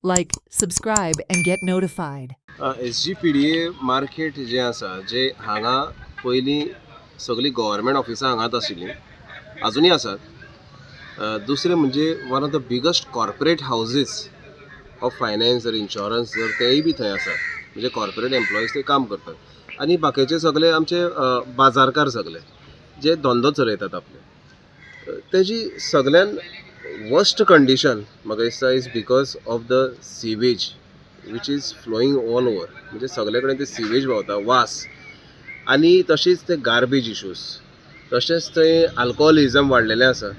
Like, subscribe, and get notified. SGPDA market जे आसा जे हांगा पयलीं सगळीं गव्हर्मेंट ऑफिसां हांगाच आशिल्लीं, अजुनूय आसात. दुसरें म्हणजे one of the biggest corporate houses of finance जर इन्शुरन्स जर तेय बी थंय आसात. म्हणजे कॉर्पोरेट एम्प्लॉईज ते काम करतात. आनी बाकीचे सगळे आमचे बाजारकार सगळे जे धंदो चलयतात आपले. तेजी सगळ्यान वर्स्ट कंडिशन म्हाका दिसता is because of the sewage which is flowing all over. म्हणजे सगळे कडेन ते सीवेज व्हांवता, वास. आनी तशीच ते गार्बेज इश्यूज, तशेंच थंय अल्कोहोलिजम वाडलेलें आसा.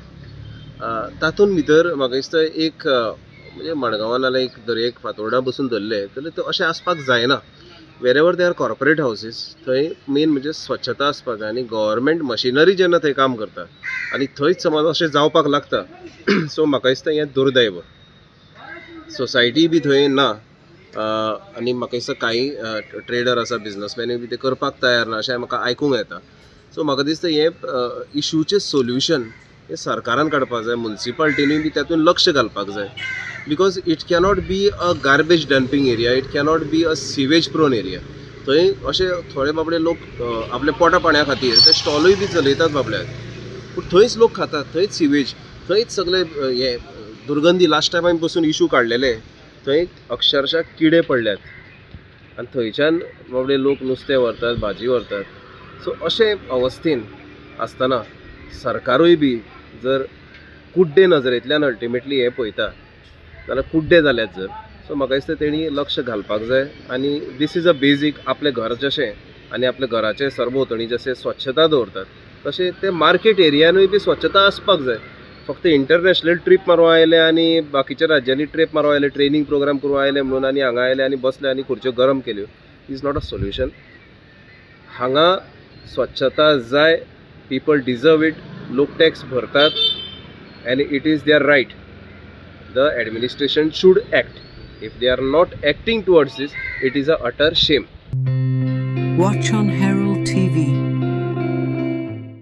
तातूंत भितर म्हाका दिसता एक म्हणजे मडगांवां नाल्यार एक दर्याक फातोर्डा बसून धरले जाल्यार ते अशें आसपाक जायना. Wherever they are corporate houses, थंय मेन म्हणजे स्वच्छता आसपाक जाय. आनी गव्हर्मेंट मशिनरी जेन्ना थंय काम करता आनी थंयच समज अशें जावपाक लागता सो म्हाका दिसता हें दुर्दैव. सोसायटी बी थंय ना. आनी म्हाका दिसता काही ट्रेडर आसा, बिजनसमॅनूय बी ते करपाक तयार ना अशें म्हाका आयकूंक येता. सो म्हाका दिसता हें इश्यूचें सोल्युशन हें सरकारान काडपाक जाय. मुन्सिपाल्टीनूय बी तातूंत लक्ष घालपाक जाय. Because it cannot be a garbage dumping area, it cannot be a sewage prone area. थंय अशे थोडे बाबडे लोक आपल्या पोटा पाण्या खातीर ते स्टॉलूय बी चलयतात बाबड्याक, पूण थंयच लोक खातात, थंयच सिवेज, थंयच सगळे हे दुर्गंधी. लास्ट टायम आमी पसून इशू काडलेले, थंय अक्षरशः किडे पडल्यात आनी थंयच्यान बाबडे लोक नुस्तें व्हरतात, भाजी व्हरतात. सो अशे अवस्थेन आसतना सरकारूय बी जर कुड्डे नजरेंतल्यान अल्टिमेटली हें पळयता जाल्यार कुड्डे जाल्यात जर, सो म्हाका दिसता तेणी लक्ष घालपाक जाय. आनी दीस इज अ बेजीक. आपलें घर जशें आनी आपल्या घराचे सरभोंवतणी जशें स्वच्छता दवरतात तशें ते मार्केट एरियानूय बी स्वच्छता आसपाक जाय. फक्त इंटरनॅशनल ट्रीप मारूं आयले आनी बाकीच्या राज्यांनी ट्रीप मारूं आयले, ट्रेनींग प्रोग्राम करूं आयले म्हणून आनी हांगा आयले आनी बसले आनी खुर्च्यो गरम केल्यो, इज नॉट अ सोल्युशन. हांगा स्वच्छता जाय. People deserve it. लोक टॅक्स भरतात आनी it is there right. The administration should act. If they are not acting towards this, it is a utter shame. Watch on Herald TV.